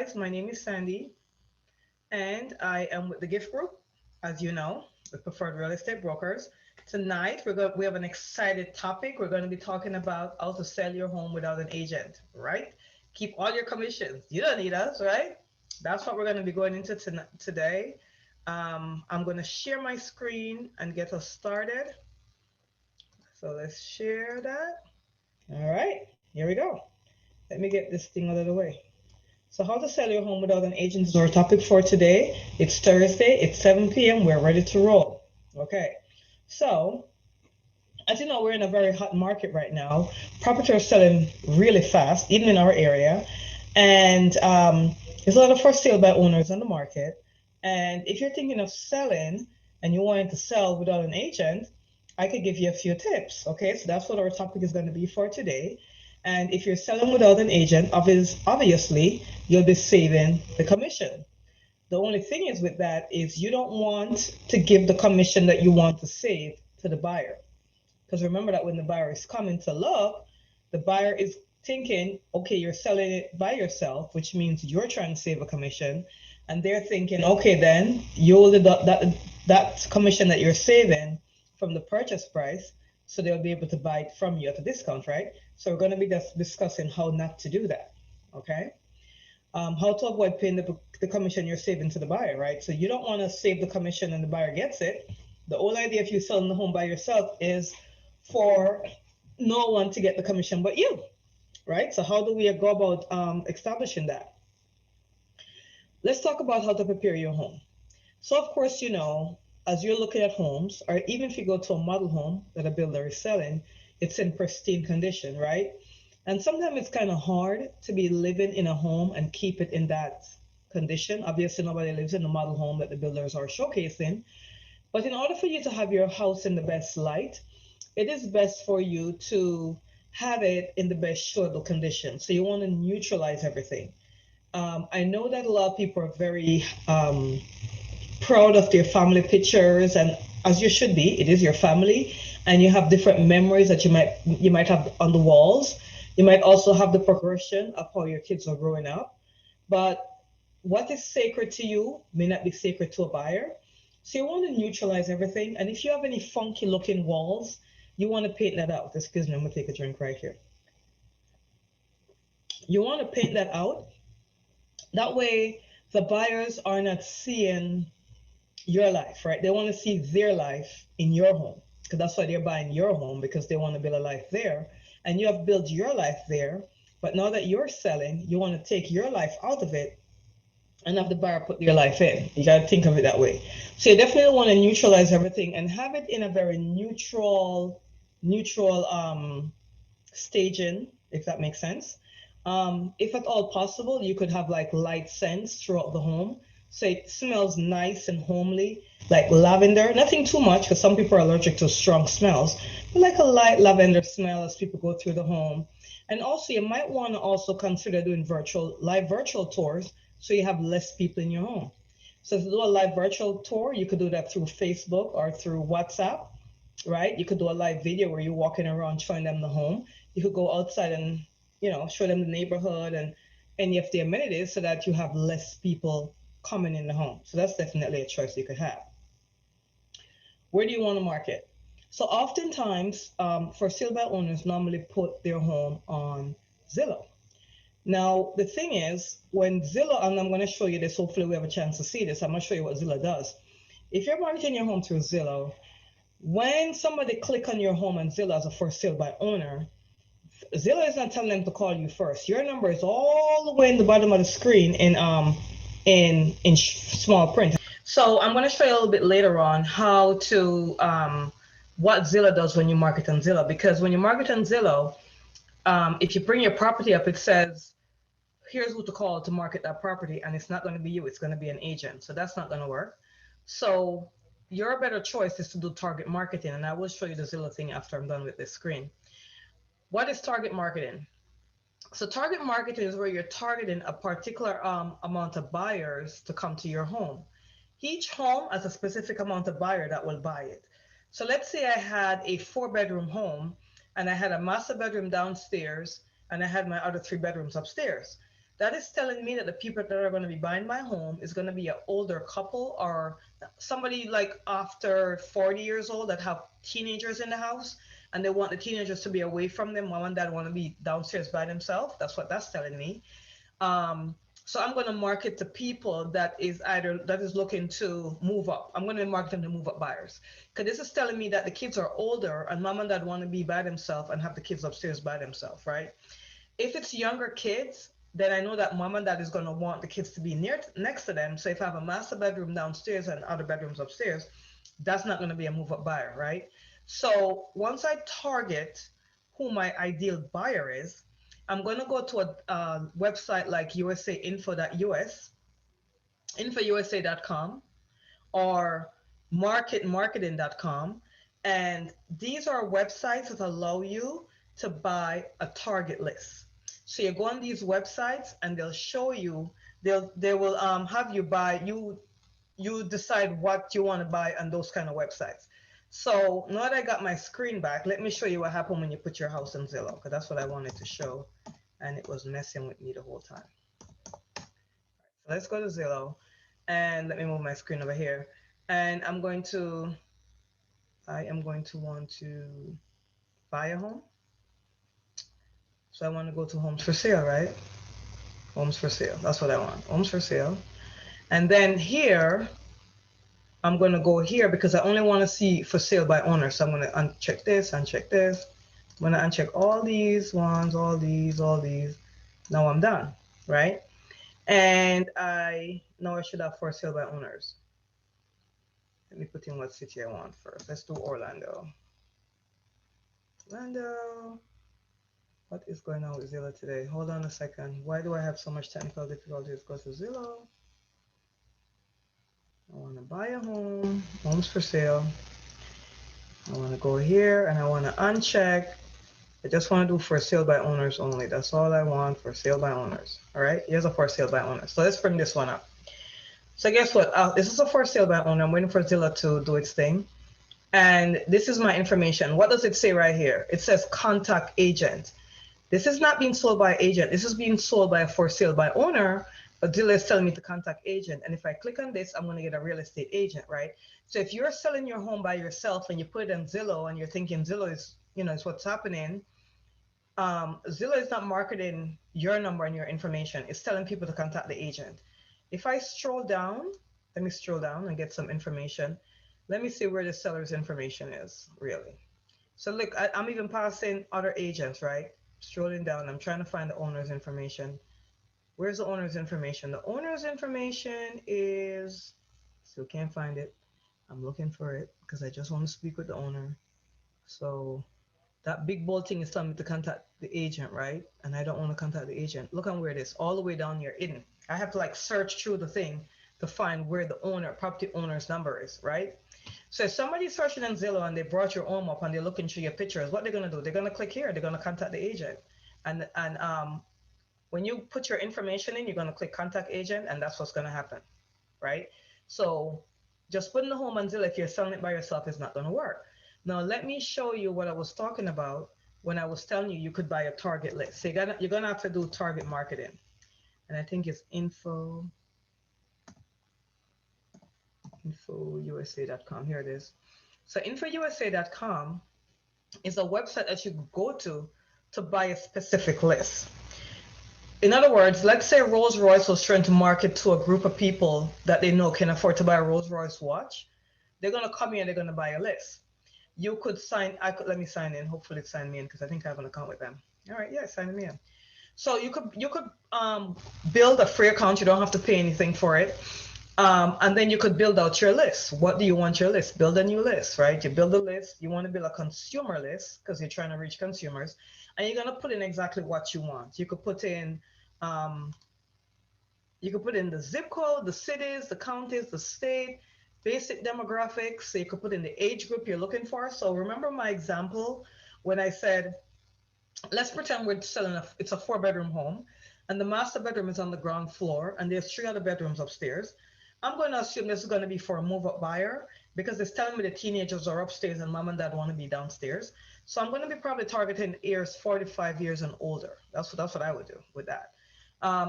guys, my name is Sandy, and I am with the Gift Group, as you know, the preferred real estate brokers. Tonight, we have an excited topic. We're going to be talking about how to sell your home without an agent, right? Keep all your commissions. You don't need us, right? That's what we're going to be going into today. I'm going to share my screen and get us started. So let's share that. All right, here we go. Let me get this thing out of the way. So, how to sell your home without an agent is our topic for today. It's Thursday, it's 7 p.m. We're ready to roll. Okay. So, as you know, we're in a very hot market right now. Properties are selling really fast, even in our area. And there's a lot of for sale by owners on the market. And if you're thinking of selling and you wanted to sell without an agent, I could give you a few tips. Okay, so that's what our topic is going to be for today. And if you're selling without an agent, obviously you'll be saving the commission. The only thing is with that is you don't want to give the commission that you want to save to the buyer. Because remember that when the buyer is coming to look, the buyer is thinking, okay, you're selling it by yourself, which means you're trying to save a commission. And they're thinking, okay, then you'll deduct that commission that you're saving from the purchase price. So they'll be able to buy it from you at a discount, right? So we're going to be just discussing how not to do that. Okay. How to avoid paying the commission you're saving to the buyer, right? So you don't want to save the commission and the buyer gets it. The whole idea if you're selling the home by yourself is for no one to get the commission but you, right? So how do we go about establishing that? Let's talk about how to prepare your home. So of course, as you're looking at homes, or even if you go to a model home that a builder is selling, it's in pristine condition, right? And sometimes it's kind of hard to be living in a home and keep it in that condition. Obviously, nobody lives in the model home that the builders are showcasing. But in order for you to have your house in the best light, it is best for you to have it in the best showable condition. So you want to neutralize everything. I know that a lot of people are very proud of their family pictures, and as you should be, it is your family, and you have different memories that you might have on the walls. You might also have the progression of how your kids are growing up, but what is sacred to you may not be sacred to a buyer. So you want to neutralize everything, and if you have any funky looking walls, you want to paint that out. Excuse me, I'm gonna take a drink right here. You want to paint that out. That way the buyers are not seeing your life, right? They want to see their life in your home, because that's why they're buying your home, because they want to build a life there. And you have built your life there, but now that you're selling, you want to take your life out of it and have the buyer put their life in. You got to think of it that way. So you definitely want to neutralize everything and have it in a very neutral staging, if that makes sense. If at all possible, you could have like light scents throughout the home. So it smells nice and homely, like lavender. Nothing too much, because some people are allergic to strong smells, but like a light lavender smell as people go through the home. And also, you might want to also consider doing live virtual tours, so you have less people in your home. So if you do a live virtual tour, you could do that through Facebook or through WhatsApp, right? You could do a live video where you're walking around showing them the home. You could go outside and show them the neighborhood and any of the amenities, so that you have less people coming in the home. So that's definitely a choice you could have. Where do you want to market? So oftentimes, for sale by owners normally put their home on Zillow. Now the thing is, when Zillow, and I'm going to show you this, hopefully we have a chance to see this, I'm going to show you what Zillow does. If you're marketing your home through Zillow, when somebody click on your home on Zillow as a for sale by owner, Zillow is not telling them to call you first. Your number is all the way in the bottom of the screen in small print. So I'm going to show you a little bit later on how to what Zillow does when you market on Zillow. Because when you market on Zillow, if you bring your property up, it says here's who to call to market that property, and it's not going to be you. It's going to be an agent. So that's not going to work. So your better choice is to do target marketing, and I will show you the Zillow thing after I'm done with this screen. What is target marketing? So target marketing is where you're targeting a particular amount of buyers to come to your home. Each home has a specific amount of buyer that will buy it. So let's say I had a 4-bedroom home and I had a master bedroom downstairs and I had my other 3 bedrooms upstairs. that is telling me that the people that are going to be buying my home is going to be an older couple or somebody like after 40 years old that have teenagers in the house and they want the teenagers to be away from them. Mom and dad want to be downstairs by themselves. That's what that's telling me. So I'm going to market to people that is either that is looking to move up. I'm going to market them to move up buyers because this is telling me that the kids are older and mom and dad want to be by themselves and have the kids upstairs by themselves, right? If it's younger kids, then I know that mom and dad is going to want the kids to be near next to them. So if I have a master bedroom downstairs and other bedrooms upstairs, that's not going to be a move up buyer, right? So once I target who my ideal buyer is, I'm going to go to a website like usainfo.us, infousa.com, or marketing.com. And these are websites that allow you to buy a target list. So you go on these websites and they'll show you, they will have you buy, you decide what you want to buy on those kind of websites. So now that I got my screen back, let me show you what happened when you put your house in Zillow, because that's what I wanted to show. And it was messing with me the whole time. So let's go to Zillow and let me move my screen over here. And I am going to want to buy a home. So I want to go to homes for sale, right? Homes for sale. That's what I want. Homes for sale. And then here, I'm going to go here because I only want to see for sale by owner. So I'm going to uncheck this, uncheck this. I'm going to uncheck all these ones, all these, all these. Now I'm done, right? And now I should have for sale by owners. Let me put in what city I want first. Let's do Orlando. Orlando. What is going on with Zillow today? Hold on a second. Why do I have so much technical difficulties? Go to Zillow. I want to buy a home. Homes for sale. I want to go here and I want to uncheck. I just want to do for sale by owners only. That's all I want, for sale by owners. All right, here's a for sale by owners. So let's bring this one up. So guess what? This is a for sale by owner. I'm waiting for Zillow to do its thing. And this is my information. What does it say right here? It says contact agent. This is not being sold by agent. This is being sold by a for sale by owner, but dealer is telling me to contact agent. And if I click on this, I'm going to get a real estate agent, right? So if you're selling your home by yourself and you put it on Zillow and you're thinking Zillow is, is what's happening, Zillow is not marketing your number and your information. It's telling people to contact the agent. If I stroll down, let me stroll down and get some information. Let me see where the seller's information is, really. So look, I'm even passing other agents, right? Strolling down, I'm trying to find the owner's information. Where's the owner's information? The owner's information is, still can't find it. I'm looking for it because I just want to speak with the owner. So that big bold thing is telling me to contact the agent, right? And I don't want to contact the agent. Look on where it is, all the way down here hidden. I have to like search through the thing to find where the property owner's number is, right? So if somebody's searching on Zillow and they brought your home up and they're looking through your pictures, what they're gonna do? They're gonna click here. They're gonna contact the agent, and when you put your information in, you're gonna click contact agent, and that's what's gonna happen, right? So just putting the home on Zillow if you're selling it by yourself is not gonna work. Now let me show you what I was talking about when I was telling you you could buy a target list. So you're gonna have to do target marketing, and I think it's infousa.com. Here it is. So infousa.com is a website that you go to buy a specific list. In other words, let's say Rolls Royce was trying to market to a group of people that they know can afford to buy a Rolls Royce watch. They're going to come here and they're going to buy a list. You could let me sign in. Hopefully it sign me in because I think I have an account with them. All right, yeah, sign me in. So you could build a free account. You don't have to pay anything for it. And then you could build out your list. What do you want your list? Build a new list, right? You build a list. You want to build a consumer list because you're trying to reach consumers, and you're gonna put in exactly what you want. Um, you could put in the zip code, the cities, the counties, the state, basic demographics. So you could put in the age group you're looking for. So remember my example when I said, let's pretend we're selling it's a 4-bedroom home, and the master bedroom is on the ground floor, and there's 3 other bedrooms upstairs. I'm going to assume this is going to be for a move-up buyer because it's telling me the teenagers are upstairs and mom and dad want to be downstairs. So I'm going to be probably targeting years 45 years and older. That's what I would do with that.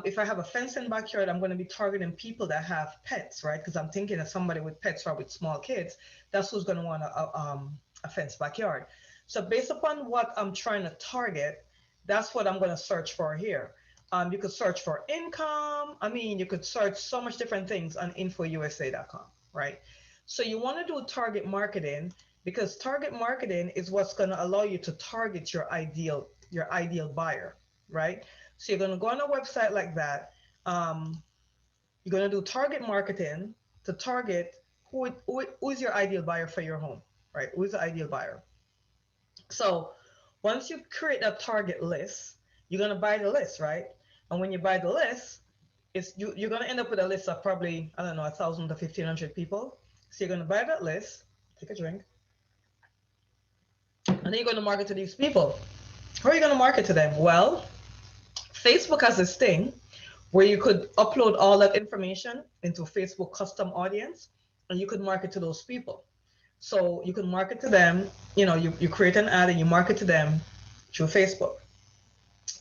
If I have a fenced in backyard, I'm going to be targeting people that have pets, right? Because I'm thinking of somebody with pets or with small kids, that's who's going to want a fenced backyard. So based upon what I'm trying to target, that's what I'm going to search for here. You could search for income. I mean, you could search so much different things on infousa.com, right? So you want to do target marketing because target marketing is what's going to allow you to target your ideal buyer, right? So you're going to go on a website like that. Um, you're going to do target marketing to target who is your ideal buyer for your home, right? Who is the ideal buyer? So once you create that target list, you're going to buy the list, right? And when you buy the list, you're going to end up with a list of probably, I don't know, 1,000 to 1,500 people. So you're going to buy that list, take a drink, and then you're going to market to these people. How are you going to market to them? Well, Facebook has this thing where you could upload all that information into Facebook custom audience and you could market to those people. So you can market to them, you create an ad and you market to them through Facebook.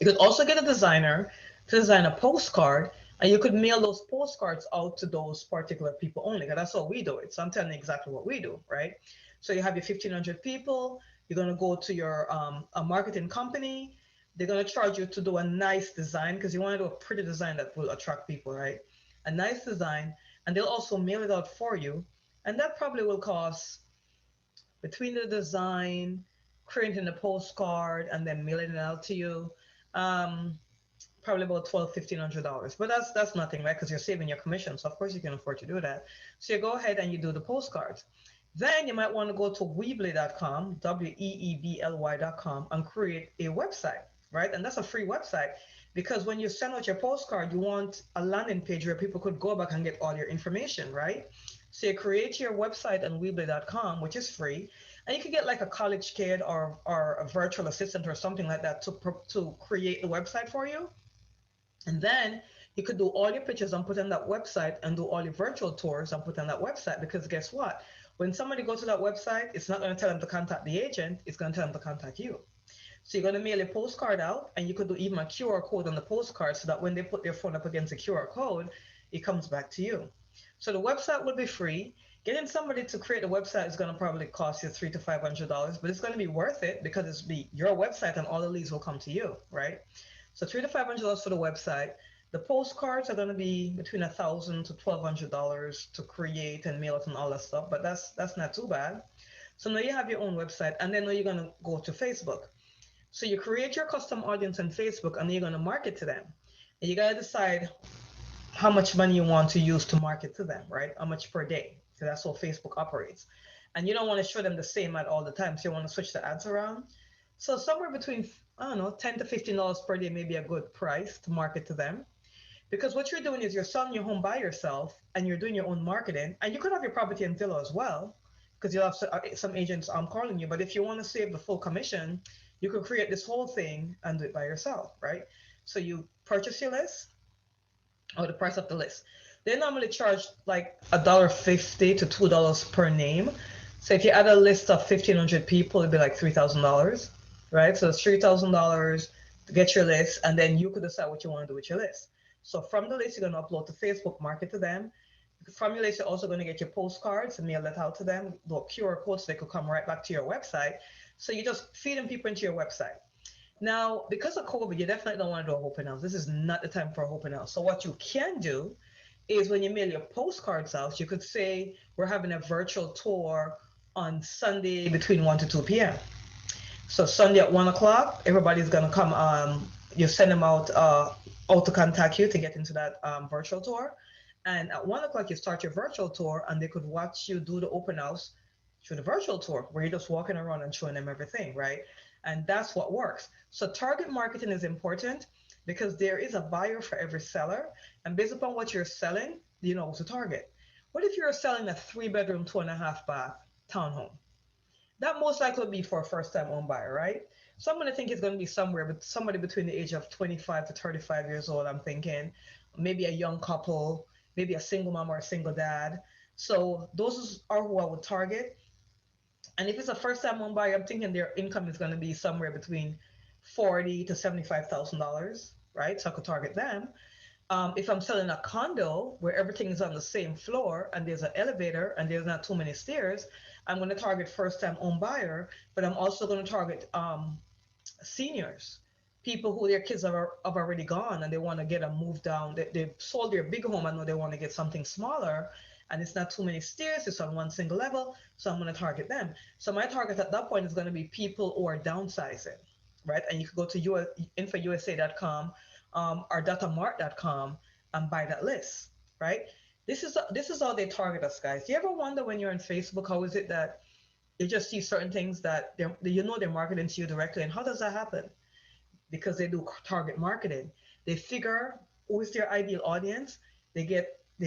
You could also get a designer to design a postcard and you could mail those postcards out to those particular people only. Because that's how we do it. So I'm telling you exactly what we do, right? So you have your 1,500 people. You're going to go to your a marketing company. They're going to charge you to do a nice design because you want to do a pretty design that will attract people, right? A nice design. And they'll also mail it out for you. And that probably will cost between the design, creating the postcard, and then mailing it out to you. Um, Probably about $1,200, $1,500. But that's nothing, right? Because you're saving your commission. So of course you can afford to do that. So you go ahead and you do the postcards. Then you might want to go to Weebly.com, Weebly.com, and create a website, right? And that's a free website because when you send out your postcard, you want a landing page where people could go back and get all your information, right? So you create your website on Weebly.com, which is free, and you can get like a college kid or a virtual assistant or something like that to create the website for you. And then you could do all your pictures and put on that website and do all your virtual tours and put on that website because guess what? When somebody goes to that website, it's not going to tell them to contact the agent, it's going to tell them to contact you. So you're going to mail a postcard out and you could do even a QR code on the postcard so that when they put their phone up against the QR code, it comes back to you. So the website will be free. Getting somebody to create a website is going to probably cost you $300 to $500, but it's going to be worth it because it's be your website and all the leads will come to you, right? So $300 to $500 for the website. The postcards are going to be between $1,000 to $1,200 to create and mail it and all that stuff, but that's not too bad. So now you have your own website, and then now you're going to go to Facebook. So you create your custom audience on Facebook, and then you're going to market to them. And you got to decide how much money you want to use to market to them, right? How much per day? So that's how Facebook operates. And you don't want to show them the same ad all the time. So you want to switch the ads around. So somewhere between, I don't know, $10 to $15 per day may be a good price to market to them. Because what you're doing is you're selling your home by yourself and you're doing your own marketing. And you could have your property in Zillow as well, because you'll have some agents calling you. But if you want to save the full commission, you could create this whole thing and do it by yourself, right? So you purchase your list or the price of the list. They normally charge like $1.50 to $2 per name. So if you add a list of 1,500 people, it'd be like $3,000, right? So it's $3,000 to get your list, and then you could decide what you want to do with your list. So from the list, you're going to upload to Facebook, market to them. From your list, you're also going to get your postcards and mail that out to them, the QR codes, so they could come right back to your website. So you're just feeding people into your website. Now, because of COVID, you definitely don't want to do a open house. This is not the time for a open house. So what you can do is when you mail your postcards out, you could say, we're having a virtual tour on Sunday between 1 to 2 p.m. So Sunday at 1 o'clock, everybody's going to come. You send them out to contact you to get into that virtual tour. And at 1 o'clock, you start your virtual tour and they could watch you do the open house through the virtual tour where you're just walking around and showing them everything, right? And that's what works. So target marketing is important because there is a buyer for every seller. And based upon what you're selling, you know to target. What if you're selling a 3 bedroom, 2.5 bath townhome? That most likely would be for a first time home buyer, right? So I'm going to think it's going to be somewhere, but somebody between the age of 25 to 35 years old, I'm thinking. Maybe a young couple, maybe a single mom or a single dad. So those are who I would target. And if it's a first time home buyer, I'm thinking their income is going to be somewhere between $40,000 to $75,000. right? So I could target them. If I'm selling a condo where everything is on the same floor and there's an elevator and there's not too many stairs, I'm going to target first time home buyer, but I'm also going to target seniors, people who their kids have already gone and they want to get a move down. They've sold their big home and know they want to get something smaller and it's not too many stairs, it's on one single level. So I'm going to target them. So my target at that point is going to be people who are downsizing, right? And you can go to infousa.com or datamart.com and buy that list, right? This is how they target us, guys. Do you ever wonder when you're on Facebook, how is it that you just see certain things that they're marketing to you directly, and how does that happen? Because they do target marketing. They figure who is their ideal audience. They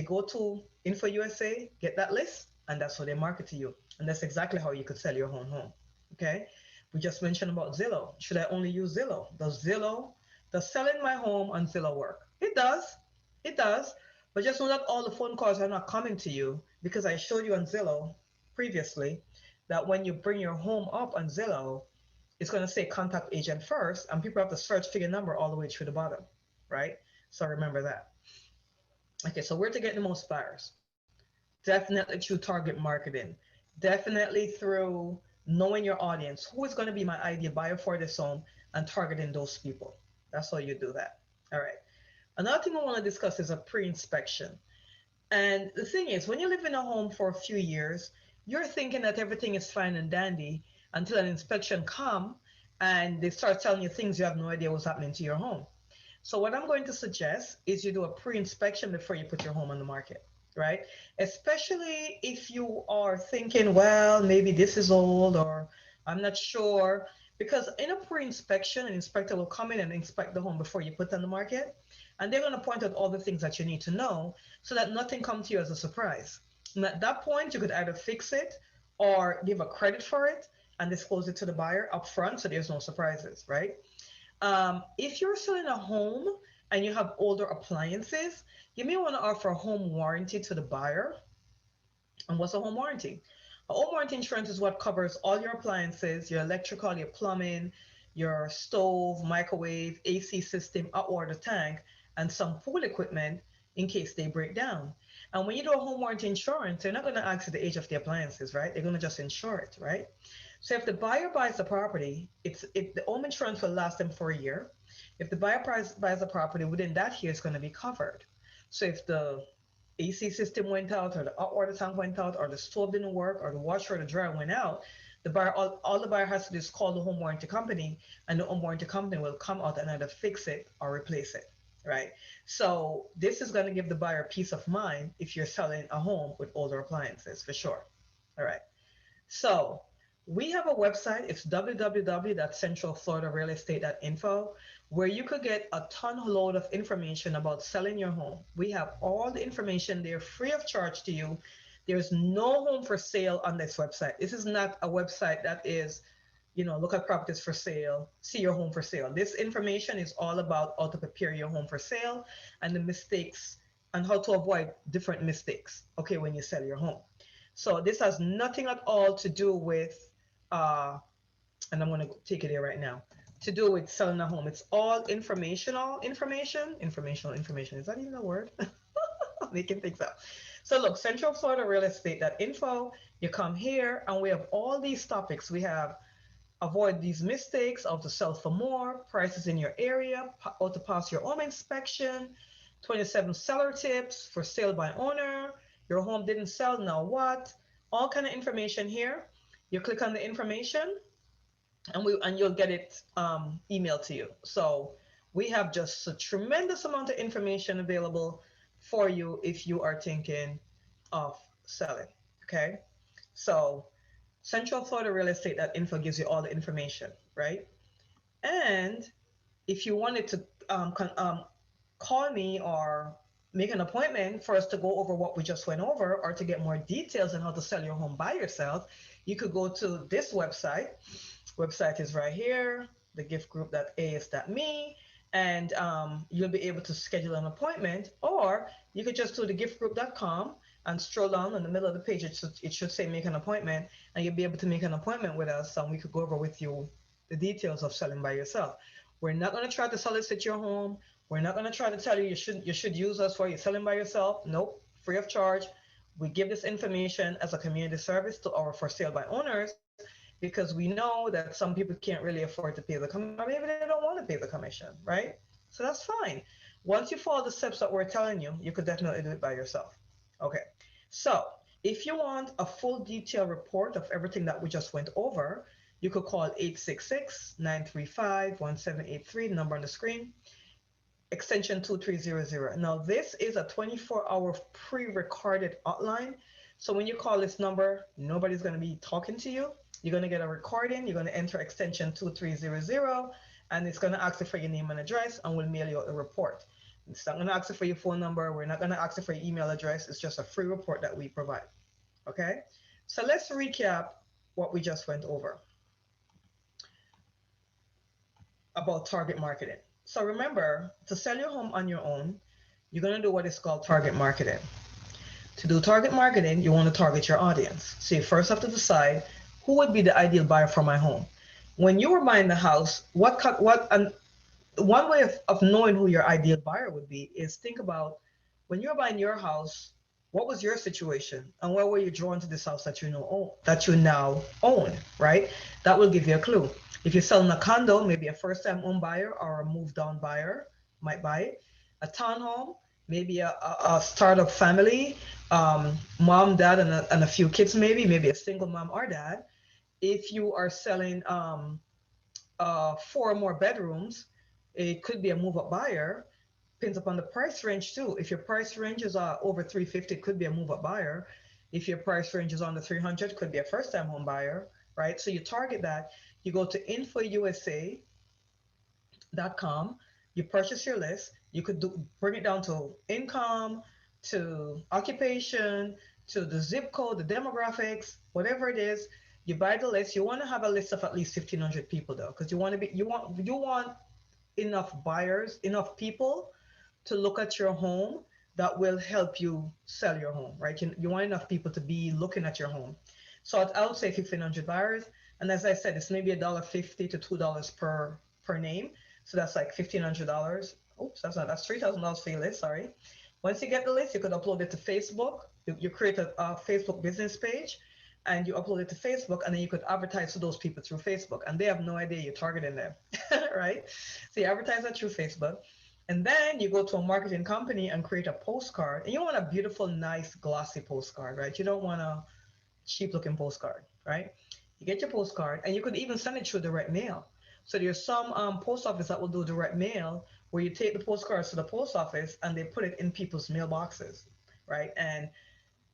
go to Info USA, get that list, and that's how they market to you. And that's exactly how you could sell your own home. Okay. We just mentioned about Zillow. Should I only use Zillow? Does selling my home on Zillow work? It does. It does. But just know that all the phone calls are not coming to you because I showed you on Zillow previously that when you bring your home up on Zillow, it's going to say contact agent first, and people have to search for your number all the way through the bottom, right? So remember that. Okay, so where to get the most buyers? Definitely through target marketing. Definitely through knowing your audience. Who is going to be my ideal buyer for this home and targeting those people? That's how you do that. All right. Another thing I want to discuss is a pre-inspection. And the thing is, when you live in a home for a few years, you're thinking that everything is fine and dandy until an inspection come and they start telling you things you have no idea what's happening to your home. So what I'm going to suggest is you do a pre-inspection before you put your home on the market, right? Especially if you are thinking, well, maybe this is old or I'm not sure. Because in a pre-inspection, an inspector will come in and inspect the home before you put it on the market. And they're going to point out all the things that you need to know so that nothing comes to you as a surprise. And at that point, you could either fix it or give a credit for it and disclose it to the buyer up front so there's no surprises, right? If you're selling a home and you have older appliances, you may want to offer a home warranty to the buyer. And what's a home warranty? A home warranty insurance is what covers all your appliances, your electrical, your plumbing, your stove, microwave, AC system, hot water tank, and some pool equipment in case they break down. And when you do a home warranty insurance, they're not going to ask you the age of the appliances, right? They're going to just insure it, right? So if the buyer buys the property, the home insurance will last them for a year. If the buys the property within that year, it's going to be covered. So if the AC system went out, or the hot water tank went out, or the stove didn't work, or the washer or the dryer went out, all the buyer has to do is call the home warranty company, and the home warranty company will come out and either fix it or replace it, right? So this is going to give the buyer peace of mind if you're selling a home with older appliances, for sure. All right. So we have a website. It's www.centralfloridarealestate.info, where you could get a ton load of information about selling your home. We have all the information there free of charge to you. There's no home for sale on this website. This is not a website that is, look at properties for sale, see your home for sale. This information is all about how to prepare your home for sale and the mistakes and how to avoid different mistakes, okay, when you sell your home. So this has nothing at all to do with, uh, and I'm going to take it here right now, to do with selling a home. It's all informational information. Is that even a word? Making things up. So look, Central Florida Real Estate.info. You come here and we have all these topics. We have avoid these mistakes, how to sell for more, prices in your area, how to pass your home inspection, 27 seller tips for sale by owner, your home didn't sell, now what? All kind of information here. You click on the information and you'll get it emailed to you. So we have just a tremendous amount of information available for you if you are thinking of selling. Okay. So Central Florida Real Estate.info gives you all the information, right? And if you wanted to call me or make an appointment for us to go over what we just went over or to get more details on how to sell your home by yourself, you could go to this website. Website is right here, thegiftgroup.as.me, and you'll be able to schedule an appointment, or you could just do thegiftgroup.com and scroll down in the middle of the page. It should say make an appointment, and you'll be able to make an appointment with us, and we could go over with you the details of selling by yourself. We're not going to try to solicit your home. We're not going to try to tell you you should use us for you're selling by yourself. Nope, free of charge. We give this information as a community service to our for sale by owners because we know that some people can't really afford to pay the commission, or maybe they don't want to pay the commission, right? So that's fine. Once you follow the steps that we're telling you, you could definitely do it by yourself. Okay. So if you want a full detailed report of everything that we just went over, you could call 866-935-1783, the number on the screen, extension 2300. Now, this is a 24-hour pre-recorded hotline. So when you call this number, nobody's going to be talking to you. You're going to get a recording. You're going to enter extension 2300, and it's going to ask you for your name and address, and we'll mail you out a report. It's not going to ask you for your phone number. We're not going to ask you for your email address. It's just a free report that we provide. Okay? So let's recap what we just went over about target marketing. So remember, to sell your home on your own, you're going to do what is called target marketing. To do target marketing, you want to target your audience. So you first have to decide who would be the ideal buyer for my home. When you were buying the house, and one way of knowing who your ideal buyer would be is think about when you're buying your house, what was your situation and why were you drawn to this house that you now own, right? That will give you a clue. If you're selling a condo, maybe a first-time home buyer or a moved-down buyer might buy it. A townhome, maybe a startup family, mom, dad, and a few kids, maybe a single mom or dad. If you are selling four or more bedrooms, it could be a move-up buyer. Depends upon the price range too. If your price range is over 350, it could be a move-up buyer. If your price range is under 300, it could be a first-time home buyer, right? So you target that. You go to infousa.com. You purchase your list. You could bring it down to income, to occupation, to the zip code, the demographics, whatever it is. You buy the list. You want to have a list of at least 1,500 people though, because you want enough buyers, enough people to look at your home that will help you sell your home, right? You want enough people to be looking at your home. So I would say 1,500 buyers. And as I said, it's maybe $1.50 to $2 per name. So that's like $1,500. Oops, that's $3,000 for your list, sorry. Once you get the list, you could upload it to Facebook. You create a Facebook business page and you upload it to Facebook, and then you could advertise to those people through Facebook, and they have no idea you're targeting them, right? So you advertise that through Facebook, and then you go to a marketing company and create a postcard, and you want a beautiful, nice, glossy postcard, right? You don't want a cheap looking postcard, right? You get your postcard, and you could even send it through direct mail. So there's some post office that will do direct mail where you take the postcards to the post office and they put it in people's mailboxes, right? And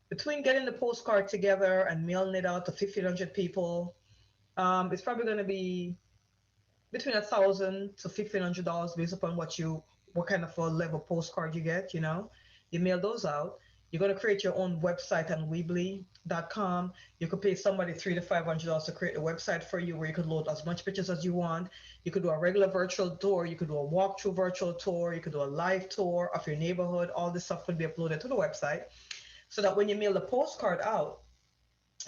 between getting the postcard together and mailing it out to 1,500 people, it's probably going to be between $1,000 to $1,500 based upon what kind of a level postcard you get. You mail those out. You're going to create your own website on Weebly.com. You could pay somebody $300 to $500 to create a website for you where you could load as much pictures as you want. You could do a regular virtual tour. You could do a walkthrough virtual tour. You could do a live tour of your neighborhood. All this stuff could be uploaded to the website so that when you mail the postcard out,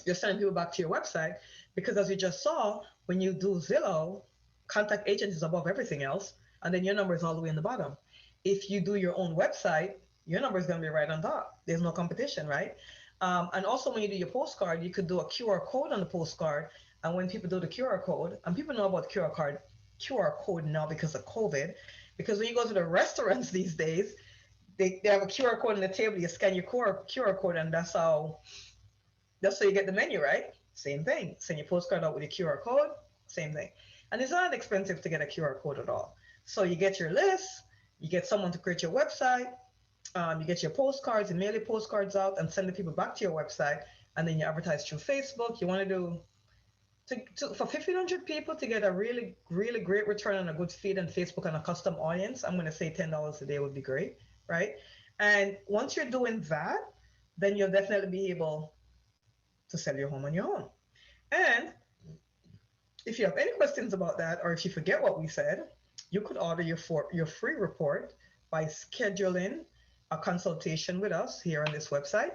you're sending people back to your website, because as we just saw, when you do Zillow, contact agent is above everything else, and then your number is all the way in the bottom. If you do your own website, your number is going to be right on top. There's no competition, right? And also when you do your postcard, you could do a QR code on the postcard, and when people do the QR code, and people know about QR code now because of COVID, because when you go to the restaurants these days, they have a QR code on the table. You scan your QR code, and that's how you get the menu, right? Same thing. Send your postcard out with your QR code, same thing. And it's not expensive to get a QR code at all. So you get your list, you get someone to create your website, you get your postcards, you mail your postcards out and send the people back to your website, and then you advertise through Facebook. You want to do for 1,500 people to get a really, really great return on a good feed on Facebook and a custom audience. I'm going to say $10 a day would be great, right? And once you're doing that, then you'll definitely be able to sell your home on your own. And if you have any questions about that, or if you forget what we said, you could order your free report by scheduling a consultation with us here on this website.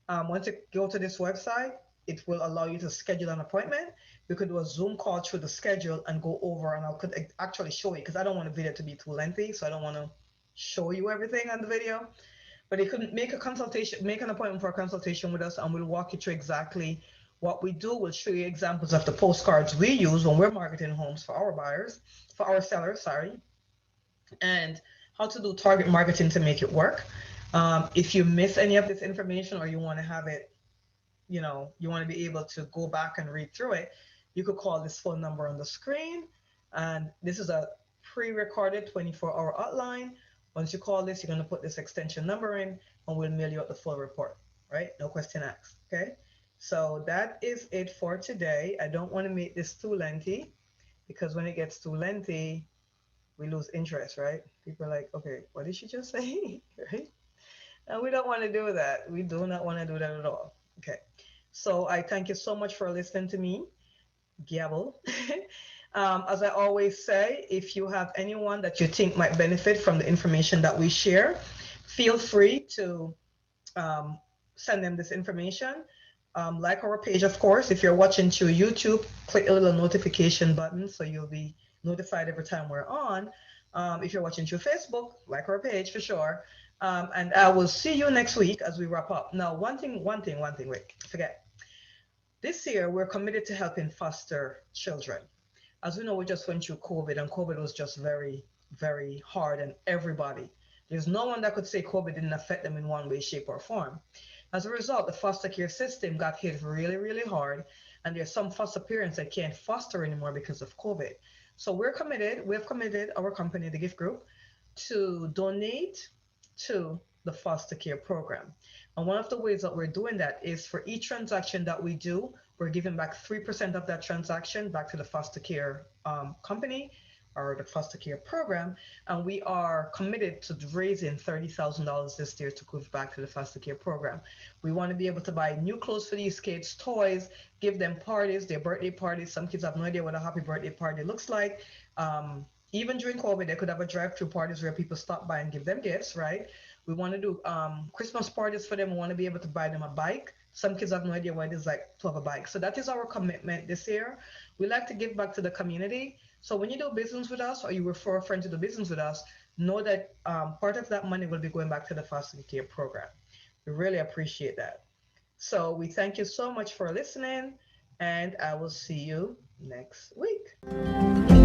Once you go to this website, it will allow you to schedule an appointment. We could do a Zoom call through the schedule and go over, and I could actually show you because I don't want the video to be too lengthy, so I don't want to show you everything on the video. But you can make a consultation, make an appointment for a consultation with us, and we'll walk you through exactly what we do. We'll show you examples of the postcards we use when we're marketing homes for our buyers, for our sellers, sorry, and how to do target marketing to make it work. If you miss any of this information or you want to have it, you want to be able to go back and read through it, you could call this phone number on the screen. And this is a pre-recorded 24-hour hotline. Once you call this, you're going to put this extension number in and we'll mail you out the full report, right? No question asked, okay? So that is it for today. I don't want to make this too lengthy because when it gets too lengthy, we lose interest, right? People are like, okay, what did she just say? Right? And we don't want to do that. We do not want to do that at all. Okay. So I thank you so much for listening to me, Gabble. As I always say, if you have anyone that you think might benefit from the information that we share, feel free to um, send them this information. Like our page, of course. If you're watching through YouTube, click the little notification button so you'll be notified every time we're on. If you're watching through Facebook, like our page for sure. And I will see you next week as we wrap up. Now, wait, forget. This year, we're committed to helping foster children. As we know, we just went through COVID, and COVID was just very, very hard on everybody. There's no one that could say COVID didn't affect them in one way, shape, or form. As a result, the foster care system got hit really, really hard, and there's some foster parents that can't foster anymore because of COVID. So we've committed our company, the Gift Group, to donate to the foster care program. And one of the ways that we're doing that is for each transaction that we do, we're giving back 3% of that transaction back to the foster care company or the foster care program. And we are committed to raising $30,000 this year to give back to the foster care program. We want to be able to buy new clothes for these kids, toys, give them parties, their birthday parties. Some kids have no idea what a happy birthday party looks like. Even during COVID, they could have a drive-through parties where people stop by and give them gifts, right? We want to do Christmas parties for them. We want to be able to buy them a bike. Some kids have no idea what it is like to have a bike. So that is our commitment this year. We like to give back to the community. So when you do business with us or you refer a friend to do business with us, know that part of that money will be going back to the foster care program. We really appreciate that. So we thank you so much for listening, and I will see you next week.